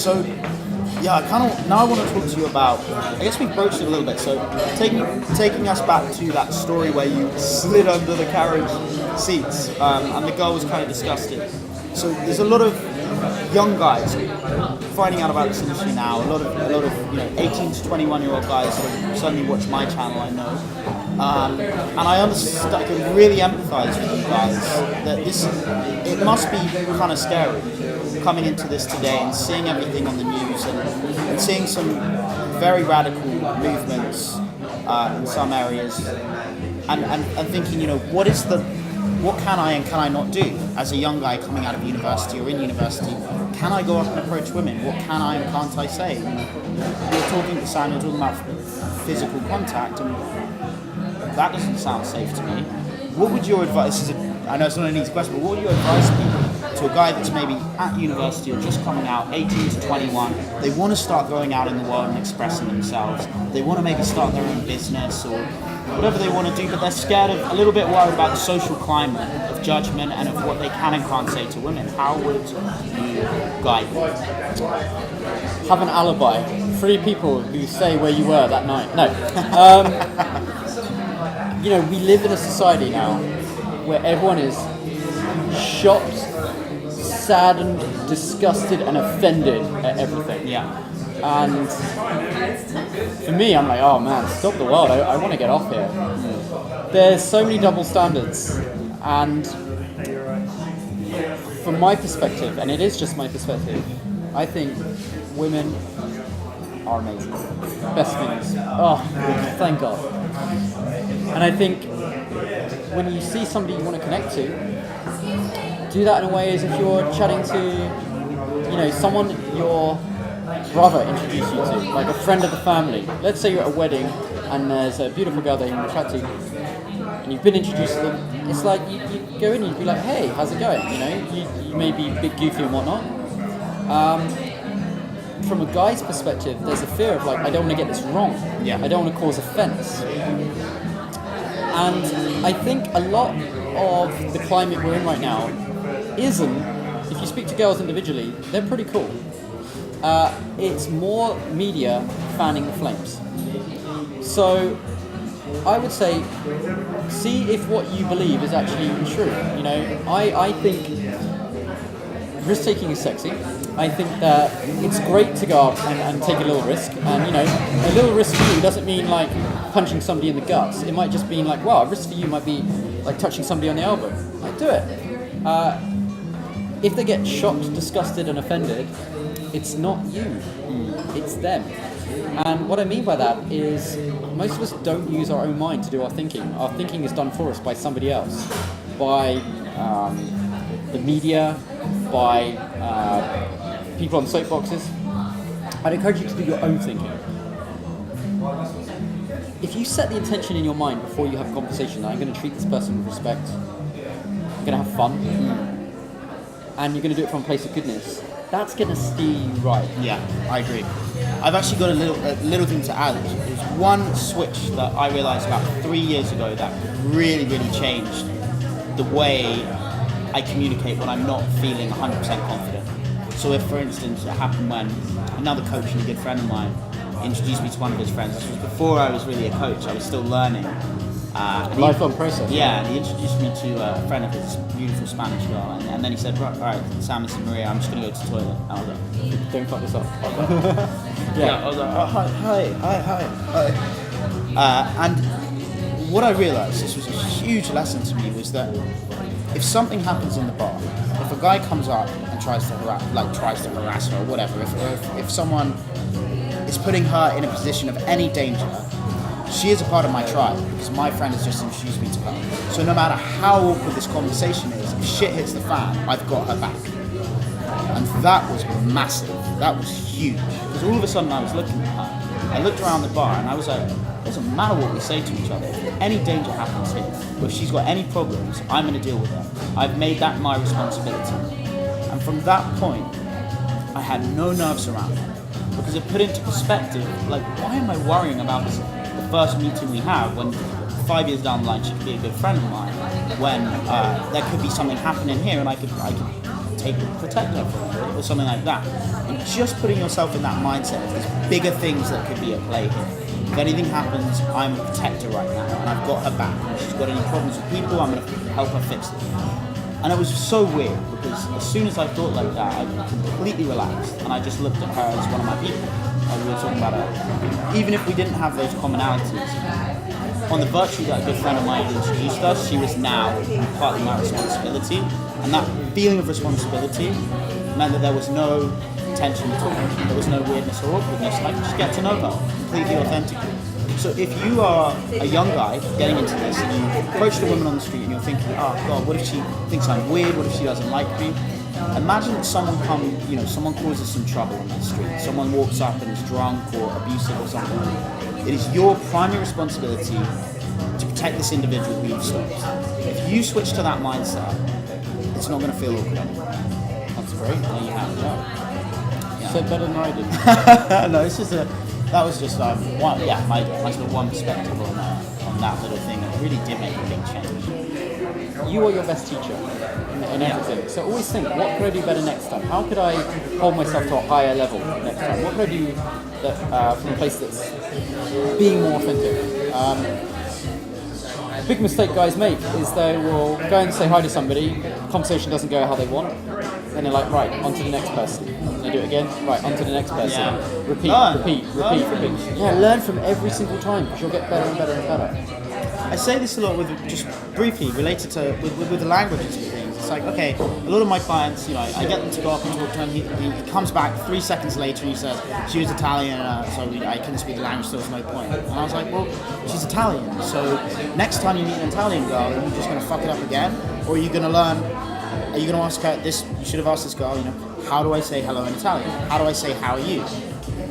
So, yeah, I want to talk to you about, I guess we broached it a little bit, so taking us back to that story where you slid under the carriage seats, and the girl was kind of disgusted. So there's a lot of young guys finding out about this industry now, a lot of 18 to 21-year-old guys sort of suddenly watch my channel, I know. And I understand, I can really empathize with you guys that it must be kind of scary coming into this today and seeing everything on the news and seeing some very radical movements in some areas and thinking, what can I and can I not do as a young guy coming out of university or in university? Can I go up and approach women? What can I and can't I say? You're talking to Sam, you're talking about physical contact, and that doesn't sound safe to me. What would your advice, I know it's not an easy question, but what would you advise people to a guy that's maybe at university or just coming out, 18 to 21, they want to start going out in the world and expressing themselves, they want to maybe start their own business or whatever they want to do, but they're scared of, a little bit worried about the social climate of judgment and of what they can and can't say to women. How would you guide them? Have an alibi. 3 people who say where you were that night. No. We live in a society now where everyone is shocked, saddened, disgusted, and offended at everything. Yeah. And for me, I'm like, oh man, stop the world. I want to get off here. There's so many double standards. And from my perspective, and it is just my perspective, I think women are amazing. Best things. Oh, thank God. And I think when you see somebody you want to connect to, do that in a way as if you're chatting to, someone your brother introduced you to, like a friend of the family. Let's say you're at a wedding and there's a beautiful girl that you want to chat to, and you've been introduced to them. It's like you go in and you'd be like, hey, how's it going? You may be a bit goofy and whatnot. From a guy's perspective, there's a fear of like, I don't want to get this wrong. Yeah. I don't want to cause offense. And I think a lot of the climate we're in right now isn't, if you speak to girls individually, they're pretty cool. It's more media fanning the flames. So I would say, see if what you believe is actually true. I think risk-taking is sexy. I think that it's great to go up and take a little risk. And, a little risk for you doesn't mean like punching somebody in the guts. It might just mean like, wow, a risk for you might be like touching somebody on the elbow. Like, do it. If they get shocked, disgusted, and offended, it's not you. It's them. And what I mean by that is most of us don't use our own mind to do our thinking. Our thinking is done for us by somebody else, by the media, by people on soapboxes. I'd encourage you to do your own thinking. If you set the intention in your mind before you have a conversation, I'm going to treat this person with respect, I'm going to have fun, and you're going to do it from a place of goodness, that's going to steer you right. Yeah, I agree. I've actually got a little thing to add. There's one switch that I realised about 3 years ago that really, really changed the way I communicate when I'm not feeling 100% confident. So if, for instance, it happened when another coach and a good friend of mine introduced me to one of his friends. This was before I was really a coach. I was still learning. Lifelong process. Yeah, and he introduced me to a friend of his, beautiful Spanish girl, and then he said, right, Sam, this is Maria, I'm just going to go to the toilet. And I was like, don't fuck this up. yeah, I was like, oh, hi. And what I realised, this was a huge lesson to me, was that if something happens in the bar, if a guy comes up and tries to harass her or whatever, if someone is putting her in a position of any danger, she is a part of my tribe because my friend has just introduced me to her. So no matter how awkward this conversation is, if shit hits the fan, I've got her back. And that was massive. That was huge. Because all of a sudden I was looking at her. I looked around the bar and I was like, it doesn't matter what we say to each other. If any danger happens here, or if she's got any problems, I'm going to deal with her. I've made that my responsibility. And from that point, I had no nerves around her. Because it put into perspective, like, why am I worrying about this? First meeting we have, when 5 years down the line she could be a good friend of mine, when there could be something happening here and I could protect her from it or something like that. And just putting yourself in that mindset, there's bigger things that could be at play here. If anything happens, I'm a protector right now, and I've got her back. If she's got any problems with people, I'm going to help her fix it. And it was so weird, because as soon as I thought like that, I completely relaxed, and I just looked at her as one of my people. Like we were talking about her. Even if we didn't have those commonalities, on the virtue that a good friend of mine had introduced us, she was now partly my responsibility. And that feeling of responsibility meant that there was no tension at all. There was no weirdness or awkwardness. I could just get to know her completely authentically. So if you are a young guy getting into this and you approach a woman on the street and you're thinking, oh God, what if she thinks I'm weird? What if she doesn't like me? Imagine that someone causes some trouble on that street. Someone walks up and is drunk or abusive or something. It is your primary responsibility to protect this individual who you've stopped. If you switch to that mindset, it's not going to feel awkward anymore. That's great. There you have it. Yeah. So better than I did. No, it's just that was just my sort of one perspective on that little thing. It really did make a big change. You are your best teacher in everything. So always think, what could I do better next time? How could I hold myself to a higher level next time? What could I do that, from a place that's being more authentic? A big mistake guys make is they will go and say hi to somebody, conversation doesn't go how they want, and they're like, right, on to the next person. And they do it again, right, on to the next person. Yeah. Repeat. Yeah, learn from every single time, because you'll get better and better and better. I say this a lot with, just briefly related to with the languages and things. It's like, okay, a lot of my clients, I get them to go up and talk to him. He comes back 3 seconds later and he says, she was Italian, so I couldn't speak the language, so there's no point. And I was like, well, she's Italian, so next time you meet an Italian girl, are you just going to fuck it up again? Or are you going to learn, are you going to ask her this, you should have asked this girl, how do I say hello in Italian? How do I say how are you?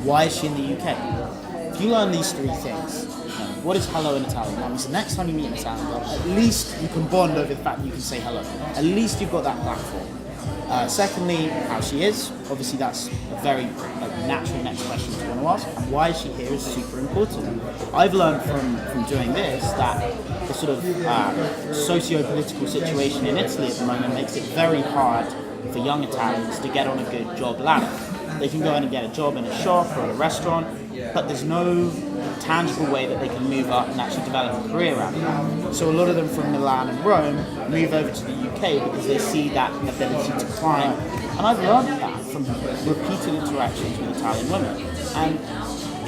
Why is she in the UK? If you learn these 3 things, what is hello in Italian? That means the next time you meet an Italian girl, at least you can bond over the fact that you can say hello. At least you've got that platform. Secondly, how she is. Obviously, that's a very natural next question to want to ask. And why is she here is super important. I've learned from doing this that the sort of socio-political situation in Italy at the moment makes it very hard for young Italians to get on a good job ladder. They can go in and get a job in a shop or at a restaurant, but there's no tangible way that they can move up and actually develop a career out of that. So a lot of them from Milan and Rome move over to the UK because they see that ability to climb. And I've learned that from repeated interactions with Italian women. And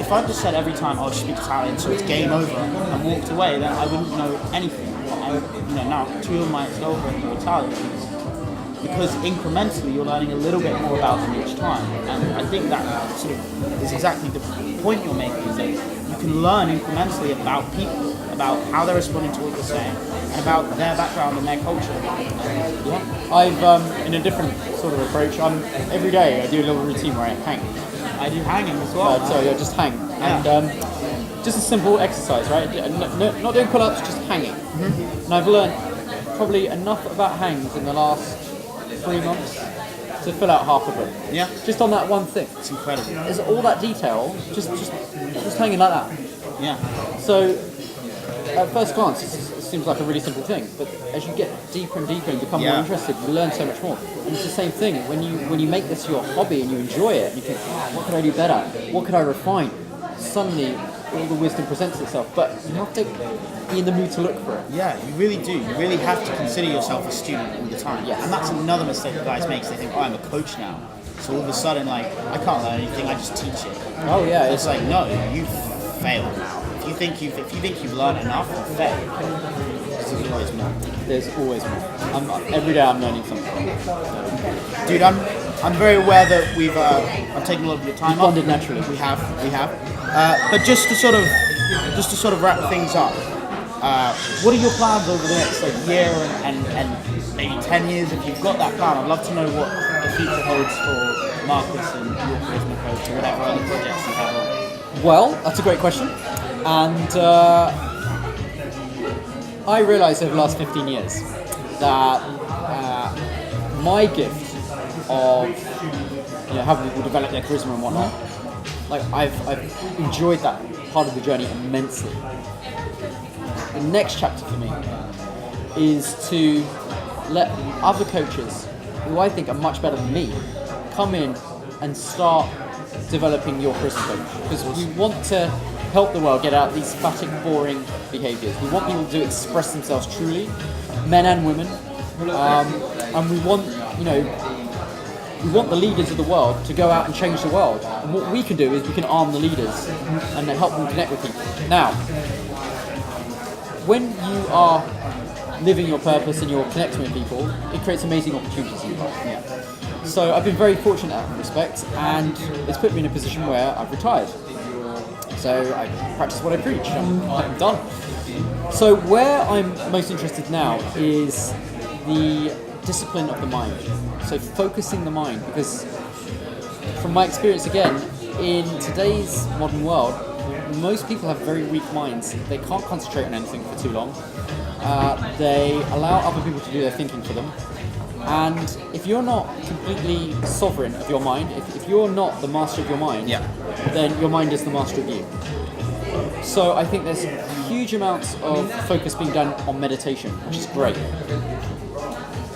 if I just said every time, oh, she speaks Italian, so it's game over, and walked away, then I wouldn't know anything. Now 2 of my girlfriends are Italian. Because incrementally you're learning a little bit more about them each time. And I think that sort of is exactly the point you're making, is that you can learn incrementally about people, about how they're responding to what you're saying, and about their background and their culture. I've, in a different sort of approach, every day I do a little routine where I hang. I do hanging as well. So I just hang. Yeah. And just a simple exercise, right? Not doing pull-ups, just hanging. Mm-hmm. And I've learned probably enough about hangs in the last 3 months to fill out half a book. Yeah. Just on that one thing. It's incredible. There's all that detail, just hanging like that. Yeah. So, at first glance, it seems like a really simple thing, but as you get deeper and deeper and become more interested, you learn so much more. And it's the same thing when you make this your hobby and you enjoy it, and you think, what could I do better? What could I refine? Suddenly, all the wisdom presents itself, but you have to be in the mood to look for it. Yeah, you really do. You really have to consider yourself a student all the time. Yes. And that's another mistake that guys make. They think, oh, I'm a coach now. So all of a sudden, I can't learn anything, I just teach it. Oh yeah. It's like, no, you've failed now. If you think you've learned enough, you've failed. Because there's always more. There's always more. Every day I'm learning something. Dude, I'm very aware that I've taken a lot of your time. We've bonded naturally. We have. But just to sort of wrap things up, what are your plans over the next year and maybe 10 years if you've got that plan? I'd love to know what the future holds for Marcus and your charisma coach or whatever other projects you have on. Well, that's a great question. And I realised over the last 15 years that my gift of helping people develop their charisma and whatnot, I've enjoyed that part of the journey immensely. The next chapter for me is to let other coaches who I think are much better than me, come in and start developing your charisma coach, because we want to help the world get out of these static, boring behaviours. We want people to express themselves truly, men and women, and we want, we want the leaders of the world to go out and change the world. And what we can do is we can arm the leaders and help them connect with people. Now, when you are living your purpose and you're connecting with people, it creates amazing opportunities in your life. Yeah. So I've been very fortunate in that respect, and it's put me in a position where I've retired. So I practice what I preach. I'm done. So where I'm most interested now is the discipline of the mind. So focusing the mind, because from my experience again, in today's modern world, most people have very weak minds. They can't concentrate on anything for too long. They allow other people to do their thinking for them. And if you're not completely sovereign of your mind, if you're not the master of your mind, then your mind is the master of you. So I think there's huge amounts of focus being done on meditation, which is great.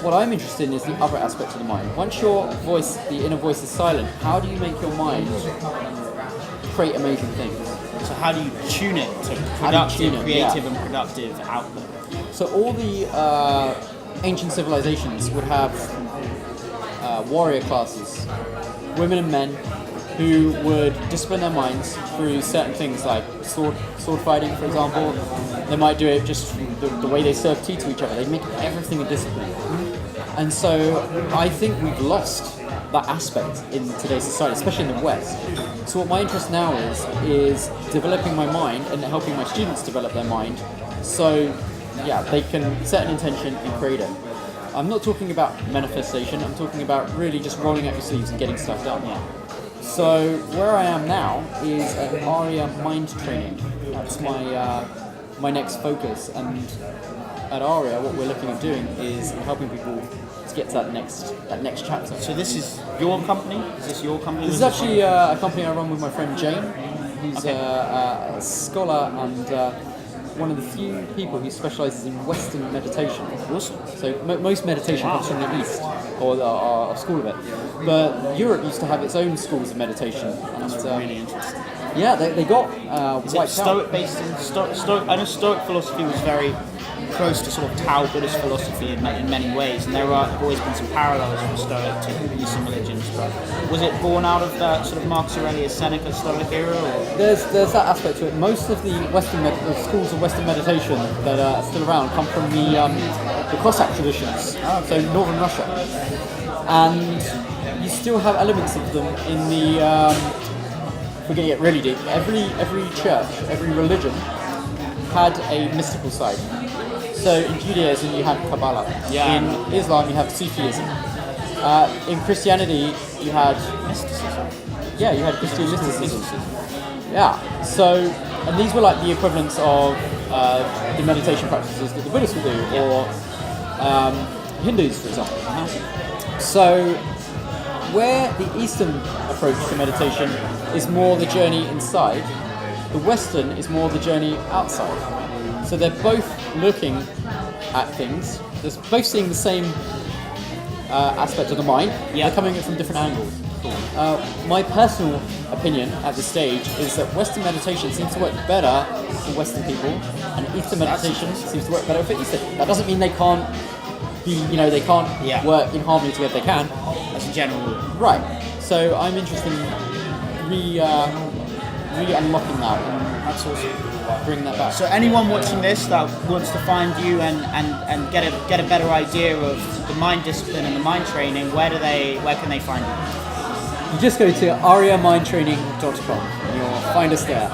What I'm interested in is the other aspect of the mind. Once your voice, the inner voice, is silent, how do you make your mind create amazing things? So how do you tune it to creative and productive output? So all the ancient civilizations would have warrior classes, women and men, who would discipline their minds through certain things like sword fighting, for example. They might do it just the way they serve tea to each other. They make everything a discipline. And so I think we've lost that aspect in today's society, especially in the West. So what my interest now is developing my mind and helping my students develop their mind, so they can set an intention and create it. I'm not talking about manifestation, I'm talking about really just rolling up your sleeves and getting stuff done. So where I am now is at ARIA mind training. That's my next focus, and at ARIA what we're looking at doing is helping people to get to that next chapter. So this is your company? Is this your company? This is actually a company I run with my friend Jane, who's a scholar and one of the few people who specialises in Western meditation. Awesome. So most meditation comes from the East, or a school of it. But Europe used to have its own schools of meditation. That's really interesting. Yeah, they got Is wiped it Stoic out. based in Stoic? I know Stoic philosophy was very close to sort of Tao Buddhist philosophy in many ways, and there have always been some parallels from Stoic to Eastern religions. But was it born out of that sort of Marcus Aurelius Seneca Stoic era? Or? There's that aspect to it. Most of the the schools of Western meditation that are still around come from the Cossack traditions, so northern Russia, and you still have elements of them in the. We're going to get really deep. Every church, every religion had a mystical side. So in Judaism you had Kabbalah. Yeah. In Islam you have Sufism. In Christianity you had Mysticism. Yeah, you had Christian mysticism. Yeah. So, and these were like the equivalents of the meditation practices that the Buddhists would do, or Hindus, for example. So, where the Eastern approach to meditation is more the journey inside, the Western is more the journey outside. So they're both looking at things, they're both seeing the same aspect of the mind, they're coming at it from different angles. My personal opinion at this stage is that Western meditation seems to work better for Western people, and Eastern meditation seems to work better for Eastern. That doesn't mean they can't be, they can't work in harmony together. They can. As a general rule. Right. So I'm interested in re-unlocking that and That's awesome. bring that back. So anyone watching this that wants to find you and get a better idea of the mind discipline and the mind training, where can they find you? You just go to ariamindtraining.com and you'll find us there.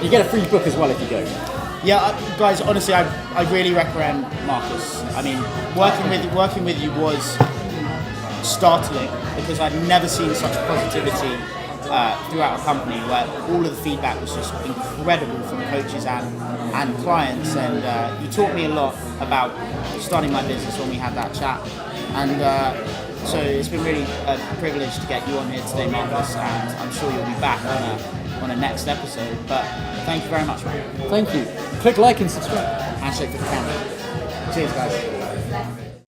You get a free book as well if you go. Yeah, guys. Honestly, I really recommend Marcus. I mean, working with you was startling because I'd never seen such positivity throughout a company where all of the feedback was just incredible from coaches and clients, and you taught me a lot about starting my business when we had that chat, and so it's been really a privilege to get you on here today, Marcus, and I'm sure you'll be back on a next episode, but thank you very much, man. Thank you. Click like and subscribe. Handshake for the camera. Cheers, guys.